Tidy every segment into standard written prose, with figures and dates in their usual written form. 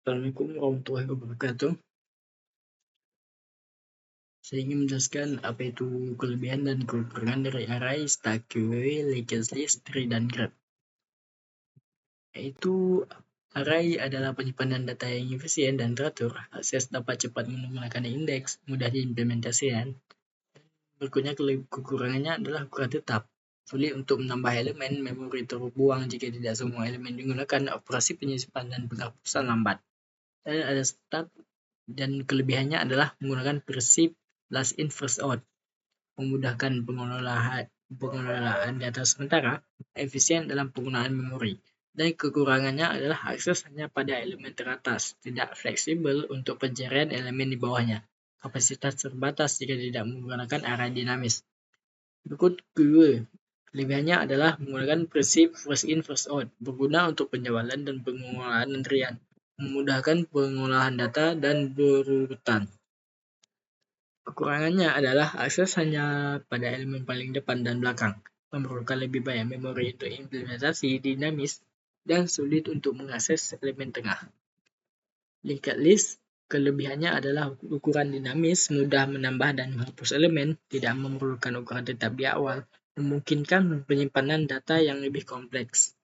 Assalamualaikum warahmatullahi wabarakatuh. Saya ingin menjelaskan apa itu kelebihan dan kekurangan dari array, stack query, linked list, tree, dan graph. Yaitu array adalah penyimpanan data yang efisien dan teratur, akses dapat cepat menggunakan indeks, mudah diimplementasikan. Berikutnya kekurangannya adalah ukuran tetap. Sulit untuk menambah elemen, memori terbuang jika tidak semua elemen digunakan, operasi penyimpan dan penghapusan lambat. Dan ada stack dan kelebihannya adalah menggunakan prinsip last in first out, memudahkan pengelolaan data sementara, efisien dalam penggunaan memori. Dan kekurangannya adalah akses hanya pada elemen teratas, tidak fleksibel untuk pencarian elemen di bawahnya. Kapasitas terbatas jika tidak menggunakan array dinamis. Berikut kedua, kelebihannya adalah menggunakan prinsip first in first out, berguna untuk penjualan dan pengelolaan antrian, memudahkan pengolahan data dan berurutan. Kekurangannya adalah akses hanya pada elemen paling depan dan belakang, memerlukan lebih banyak memori untuk implementasi dinamis, dan sulit untuk mengakses elemen tengah. Linked list, kelebihannya adalah ukuran dinamis, mudah menambah dan menghapus elemen, tidak memerlukan ukuran tetap di awal, memungkinkan penyimpanan data yang lebih kompleks.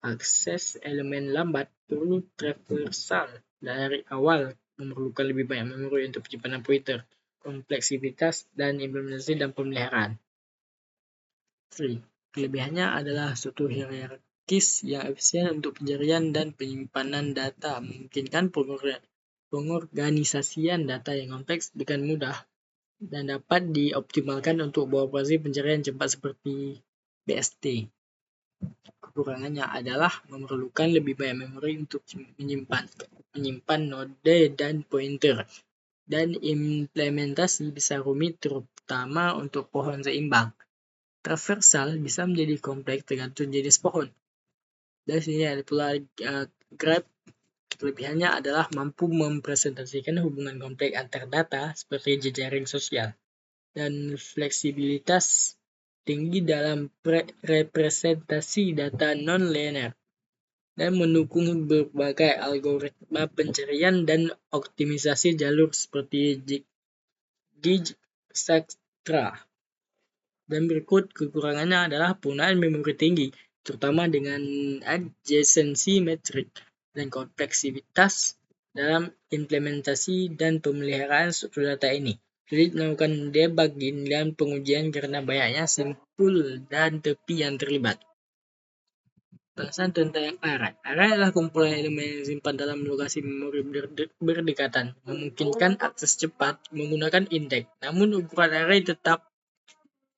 Akses elemen lambat, perlu traversal dari awal, memerlukan lebih banyak memori untuk penyimpanan pointer, kompleksitas dan implementasi dan pemeliharaan. 3. Kelebihannya adalah struktur hierarkis yang efisien untuk pencarian dan penyimpanan data, memungkinkan pengorganisasian data yang kompleks dengan mudah dan dapat dioptimalkan untuk beroperasi pencarian cepat seperti BST. Kekurangannya adalah memerlukan lebih banyak memori untuk menyimpan node dan pointer, dan implementasi bisa rumit terutama untuk pohon seimbang. Traversal bisa menjadi kompleks tergantung jenis pohon. Dan sini ada pula graph. Kelebihannya adalah mampu mempresentasikan hubungan kompleks antar data seperti jejaring sosial, dan fleksibilitas tinggi dalam representasi data non-linear, dan mendukung berbagai algoritma pencarian dan optimisasi jalur seperti Dijkstra. Dan berikut kekurangannya adalah penggunaan memori tinggi, terutama dengan adjacency metric, dan kompleksitas dalam implementasi dan pemeliharaan struktur data ini. Sulit melakukan debugging dan pengujian karena banyaknya simpul dan tepi yang terlibat. Penjelasan tentang array. Array adalah kumpulan elemen yang disimpan dalam lokasi memori berdekatan, memungkinkan akses cepat menggunakan indeks. Namun ukuran array tetap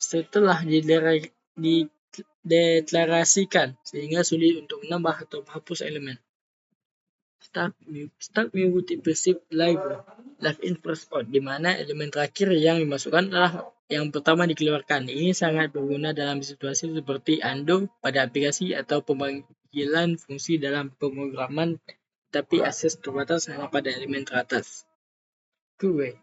setelah dideklarasikan, sehingga sulit untuk menambah atau menghapus elemen. Stack mengikuti prinsip live in first out, di mana elemen terakhir yang dimasukkan adalah yang pertama dikeluarkan. Ini sangat berguna dalam situasi seperti undo pada aplikasi atau pemanggilan fungsi dalam pemrograman, tapi akses terbatas hanya pada elemen teratas. QE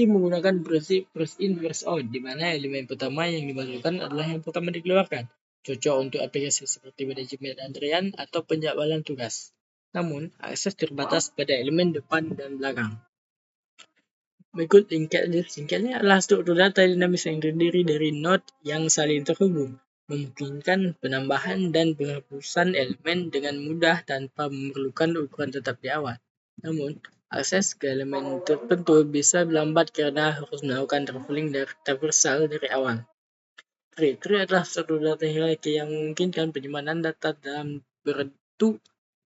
menggunakan prinsip first in first out, di mana elemen pertama yang dimasukkan adalah yang pertama dikeluarkan. Cocok untuk aplikasi seperti manajemen antrian atau penjadwalan tugas. Namun, akses terbatas pada elemen depan dan belakang. Berikut linked list. Linked list adalah struktur data dinamis yang terdiri dari node yang saling terhubung, memungkinkan penambahan dan penghapusan elemen dengan mudah tanpa memerlukan ukuran tetap di awal. Namun, akses ke elemen tertentu bisa lambat karena harus melakukan traversal dari awal. Tree adalah struktur data hierarki yang memungkinkan penyimpanan data dalam bentuk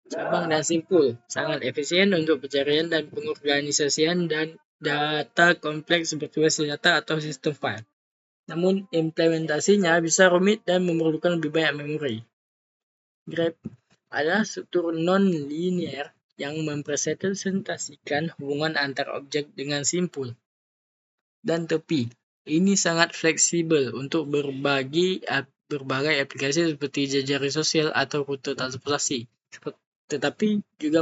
cabang dan simpul, sangat efisien untuk pencarian dan pengorganisasian dan data kompleks seperti basis data atau sistem file. Namun, implementasinya bisa rumit dan memerlukan lebih banyak memori. Graph adalah struktur non-linear yang mempresentasikan hubungan antar objek dengan simpul dan tepi. Ini sangat fleksibel untuk berbagai aplikasi seperti jejaring sosial atau rute transportasi, tetapi juga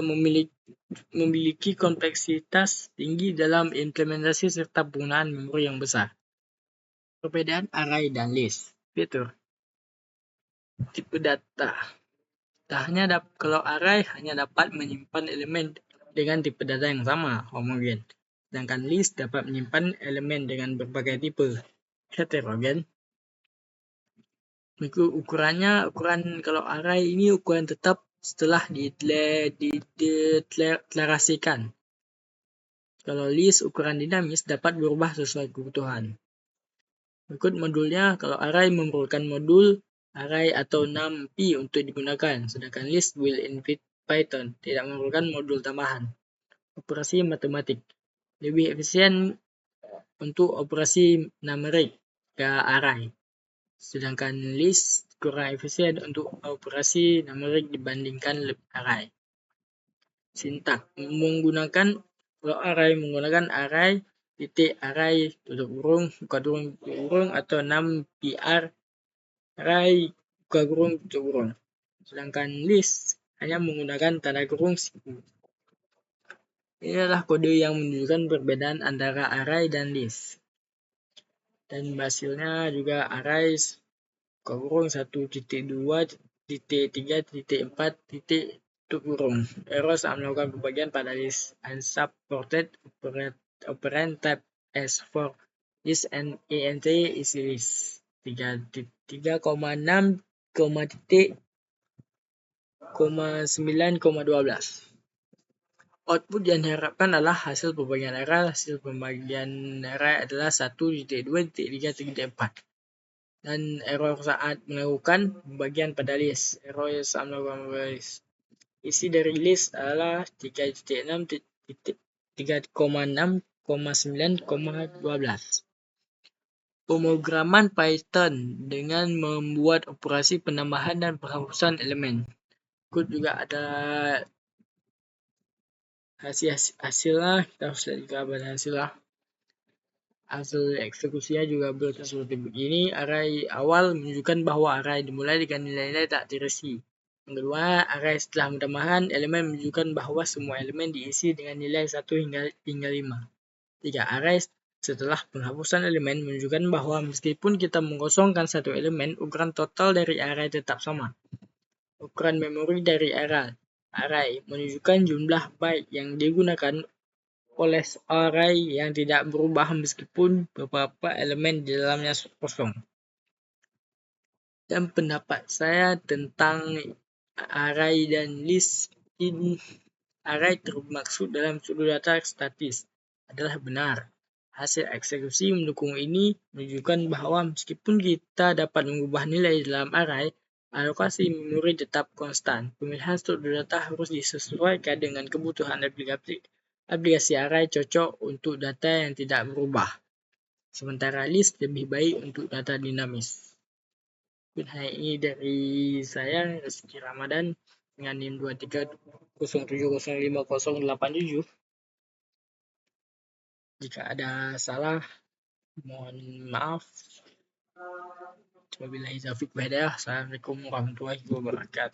memiliki kompleksitas tinggi dalam implementasi serta penggunaan memori yang besar. Perbedaan array dan list. Fitur. Tipe data. Kalau array hanya dapat menyimpan elemen dengan tipe data yang sama, homogen. Sedangkan list dapat menyimpan elemen dengan berbagai tipe, heterogen. Ukuran kalau array ini ukuran tetap setelah dideklarasikan. Kalau list ukuran dinamis dapat berubah sesuai kebutuhan. Berikut modulnya, kalau array memerlukan modul array atau numpy untuk digunakan, sedangkan list built-in Python tidak memerlukan modul tambahan. Operasi matematik lebih efisien untuk operasi numerik ke array, sedangkan list kurang efisien untuk operasi numerik dibandingkan array. Sintak kalau array menggunakan array titik array tutup kurung buka kurung tutup kurung atau numpy array buka kurung tutup kurung. Sedangkan list hanya menggunakan tanda kurung siku. Ini adalah kode yang menunjukkan perbedaan antara array dan list. Dan hasilnya juga array kurung 1.2.3.4 tutup kurung. Error saat melakukan pembagian pada list. Unsupported operand type S4 list and int is list 3.3,6,9,12. Output yang diharapkan adalah hasil pembagian array. Hasil pembagian array adalah 1.2.3.4. Dan error saat melakukan pembagian pada list. Error saat melakukan pembagian list. Isi dari list adalah 3.6,9,12. Pemrograman Python dengan membuat operasi penambahan dan penghapusan elemen. Ikut juga ada hasilnya, kita harus lihat juga pada hasilnya. Hasil eksekusinya juga berarti seperti begini. Array awal menunjukkan bahwa array dimulai dengan nilai-nilai tak terisi. Yang kedua, array setelah penambahan elemen menunjukkan bahwa semua elemen diisi dengan nilai 1 hingga 5. 3. Array setelah penghapusan elemen menunjukkan bahwa meskipun kita mengosongkan satu elemen, ukuran total dari array tetap sama. Ukuran memori dari array menunjukkan jumlah byte yang digunakan oleh array yang tidak berubah meskipun beberapa elemen di dalamnya kosong. Dan pendapat saya tentang array dan list array termaksud dalam sudut data statis adalah benar. Hasil eksekusi mendukung ini menunjukkan bahwa meskipun kita dapat mengubah nilai dalam array, alokasi memori tetap konstan. Pemilihan sudut data harus disesuaikan dengan kebutuhan aplikasi array cocok untuk data yang tidak berubah. Sementara list lebih baik untuk data dinamis. Ini dari saya, Rizky Ramadan, dengan NIM 2307050087. Jika ada salah, mohon maaf. Wabillahi taufiq wal hidayah. Assalamualaikum warahmatullahi wabarakatuh.